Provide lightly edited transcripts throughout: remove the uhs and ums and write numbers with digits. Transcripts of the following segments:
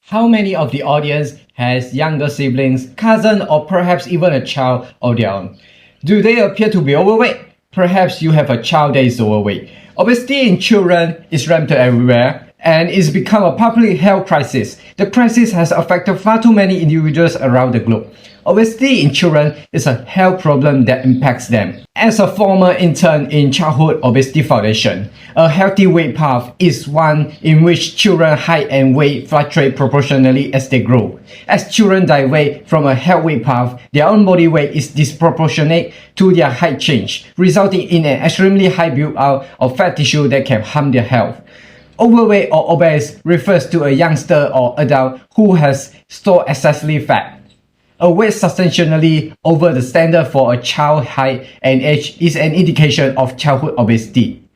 How many of the audience has younger siblings, cousin, or perhaps even a child of their own? Do they appear to be overweight? Perhaps you have a child that is overweight. Obesity in children is rampant everywhere and it's become a public health crisis. The crisis has affected far too many individuals around the globe. Obesity in children is a health problem that impacts them. As a former intern in Childhood Obesity Foundation, a healthy weight path is one in which children's height and weight fluctuate proportionally as they grow. As children divert from a health weight path, their own body weight is disproportionate to their height change, resulting in an extremely high build-up of fat tissue that can harm their health. Overweight or obese refers to a youngster or adult who has stored excessively fat. A weight substantially over the standard for a child's height and age is an indication of childhood obesity.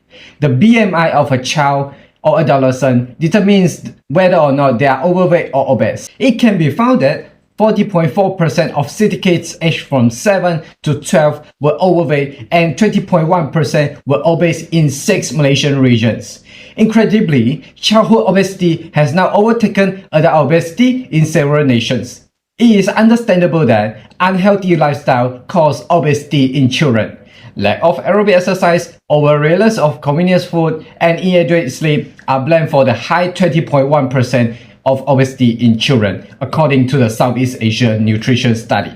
The BMI of a child or adolescent determines whether or not they are overweight or obese. It can be found that 40.4% of city kids aged from 7 to 12 were overweight and 20.1% were obese in 6 Malaysian regions. Incredibly, childhood obesity has now overtaken adult obesity in several nations. It is understandable that unhealthy lifestyle causes obesity in children. Lack of aerobic exercise, overreliance of convenience food, and inadequate sleep are blamed for the high 20.1% of obesity in children, according to the Southeast Asia Nutrition Study.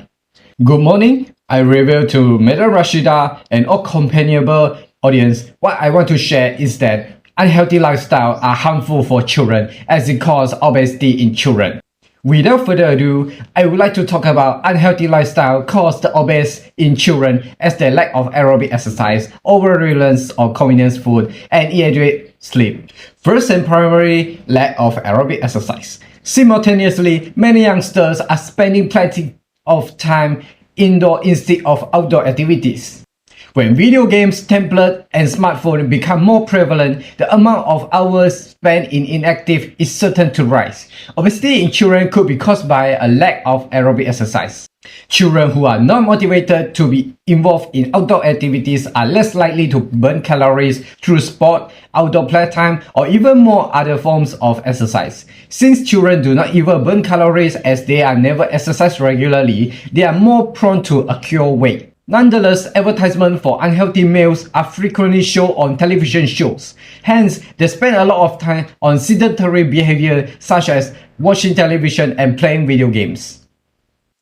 Good morning, I reveal to Madam Rashida and all companionable audience. What I want to share is that unhealthy lifestyle are harmful for children as it causes obesity in children. Without further ado, I would like to talk about unhealthy lifestyle caused obese in children as the lack of aerobic exercise, over-reliance on convenience food, and inadequate sleep. First and primary, lack of aerobic exercise. Simultaneously, many youngsters are spending plenty of time indoor instead of outdoor activities. When video games, tablet, and smartphone become more prevalent, the amount of hours spent in inactive is certain to rise. Obesity in children could be caused by a lack of aerobic exercise. Children who are not motivated to be involved in outdoor activities are less likely to burn calories through sport, outdoor playtime, or even more other forms of exercise. Since children do not even burn calories as they are never exercised regularly, they are more prone to accrue weight. Nonetheless, advertisements for unhealthy meals are frequently shown on television shows. Hence, they spend a lot of time on sedentary behavior such as watching television and playing video games.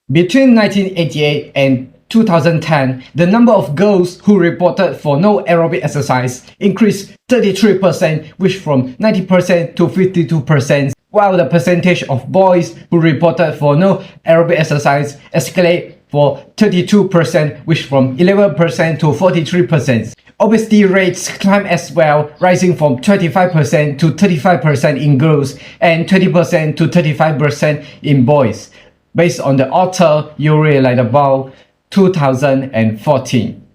Between 1988 and 2010, the number of girls who reported for no aerobic exercise increased 33%, which from 90% to 52%, while the percentage of boys who reported for no aerobic exercise escalated for 32%, which from 11% to 43%. Obesity rates climb as well, rising from 25% to 35% in girls and 20% to 35% in boys, based on the author Yuri Lightball 2014.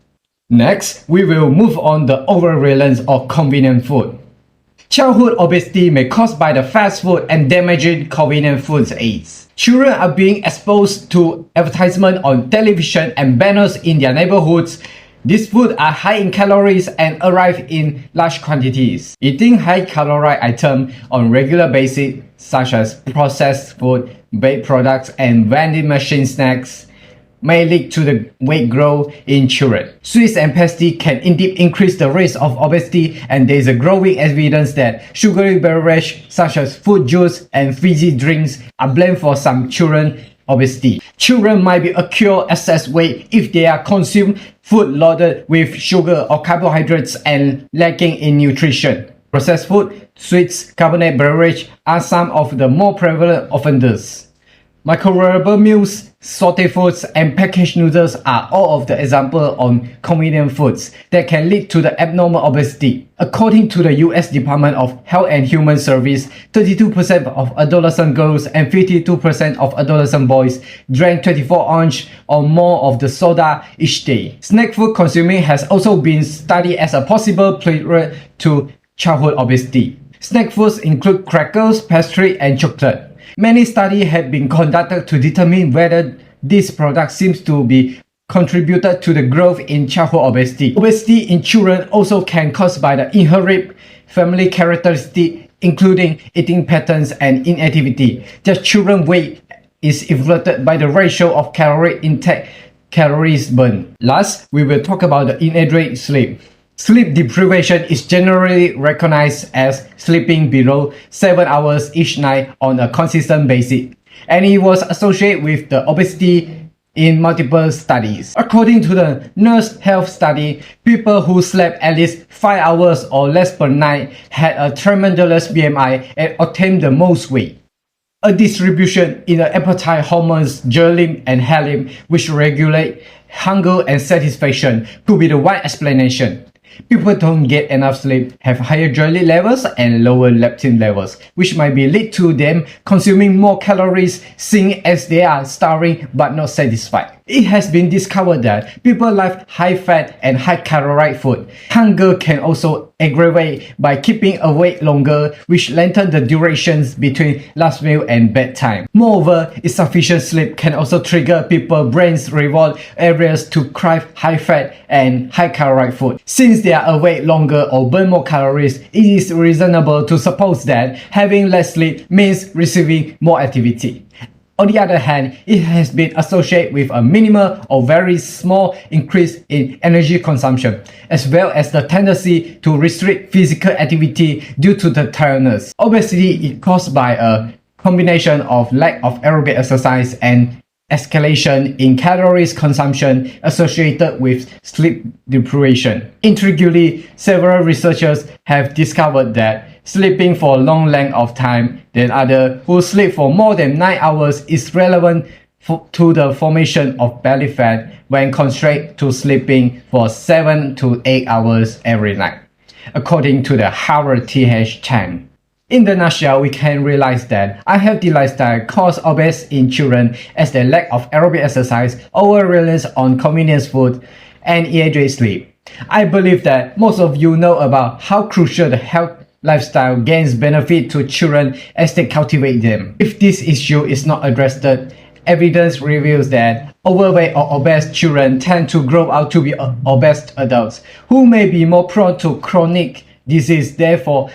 Next, we will move on the over-reliance of convenient food. Childhood obesity may be caused by the fast food and damaging convenient foods aids. Children are being exposed to advertisements on television and banners in their neighborhoods. These foods are high in calories and arrive in large quantities. Eating high-calorie items on regular basis, such as processed food, baked products, and vending machine snacks, may lead to the weight growth in children. Sweets and pastries can indeed increase the risk of obesity, and there is a growing evidence that sugary beverages such as fruit juice and fizzy drinks are blamed for some children's obesity. Children might be accrue excess weight if they are consumed food loaded with sugar or carbohydrates and lacking in nutrition. Processed food, sweets, carbonated beverages are some of the more prevalent offenders. Microwavable meals, sauté foods, and packaged noodles are all of the examples on convenient foods that can lead to the abnormal obesity. According to the US Department of Health and Human Services, 32% of adolescent girls and 52% of adolescent boys drank 24 ounces or more of the soda each day. Snack food consuming has also been studied as a possible prelude to childhood obesity. Snack foods include crackers, pastry, and chocolate. Many studies have been conducted to determine whether this product seems to be contributed to the growth in childhood obesity. Obesity in children also can be caused by the inherent family characteristic including eating patterns and inactivity. Their children's weight is influenced by the ratio of calorie intake, calories burned. Last, we will talk about the inadequate sleep. Sleep deprivation is generally recognized as sleeping below 7 hours each night on a consistent basis, and it was associated with the obesity in multiple studies. According to the Nurse Health Study, people who slept at least 5 hours or less per night had a tremendous BMI and attained the most weight. A distribution in the appetite hormones ghrelin and ghrelin, which regulate hunger and satisfaction, could be the one explanation. People don't get enough sleep, have higher ghrelin levels and lower leptin levels, which might be lead to them consuming more calories, seeing as they are starving but not satisfied. It has been discovered that people like high-fat and high-calorie food. Hunger can also aggravate by keeping awake longer, which lengthens the durations between last meal and bedtime. Moreover, insufficient sleep can also trigger people's brain's reward areas to crave high-fat and high-calorie food. Since they are awake longer or burn more calories, it is reasonable to suppose that having less sleep means receiving more activity. On the other hand, it has been associated with a minimal or very small increase in energy consumption, as well as the tendency to restrict physical activity due to the tiredness. Obesity is caused by a combination of lack of aerobic exercise and escalation in calories consumption associated with sleep deprivation. Intriguingly, several researchers have discovered that sleeping for a long length of time than others who sleep for more than 9 hours is relevant to the formation of belly fat when contrasted to sleeping for 7 to 8 hours every night, according to the Harvard T.H. Chang. In the nutshell, we can realize that unhealthy lifestyle causes obesity in children as the lack of aerobic exercise, over-reliance on convenience food, and inadequate sleep. I believe that most of you know about how crucial the health lifestyle gains benefit to children as they cultivate them. If this issue is not addressed, evidence reveals that overweight or obese children tend to grow out to be obese adults, who may be more prone to chronic disease, therefore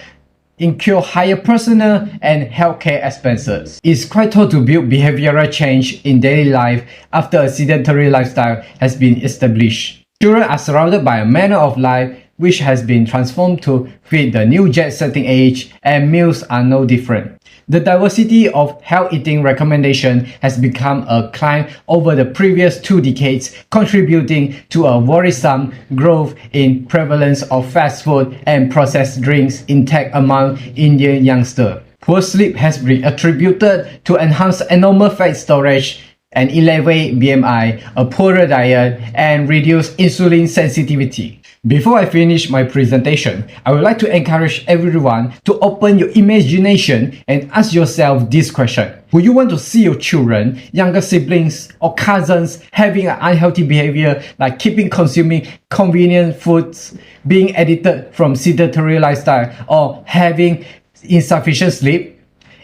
incur higher personal and healthcare expenses. It's quite tough to build behavioral change in daily life after a sedentary lifestyle has been established. Children are surrounded by a manner of life which has been transformed to fit the new jet-setting age, and meals are no different. The diversity of health eating recommendations has become a climb over the previous 2 decades, contributing to a worrisome growth in prevalence of fast food and processed drinks intake among Indian youngsters. Poor sleep has been attributed to enhanced abnormal fat storage, an elevated BMI, a poorer diet, and reduced insulin sensitivity. Before I finish my presentation, I would like to encourage everyone to open your imagination and ask yourself this question. Would you want to see your children, younger siblings, or cousins having an unhealthy behavior like consuming convenient foods, being addicted from sedentary lifestyle, or having insufficient sleep?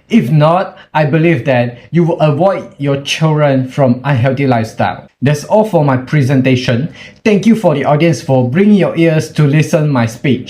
If not, I believe that you will avoid your children from unhealthy lifestyle. That's all for my presentation. Thank you for the audience for bringing your ears to listen my speech.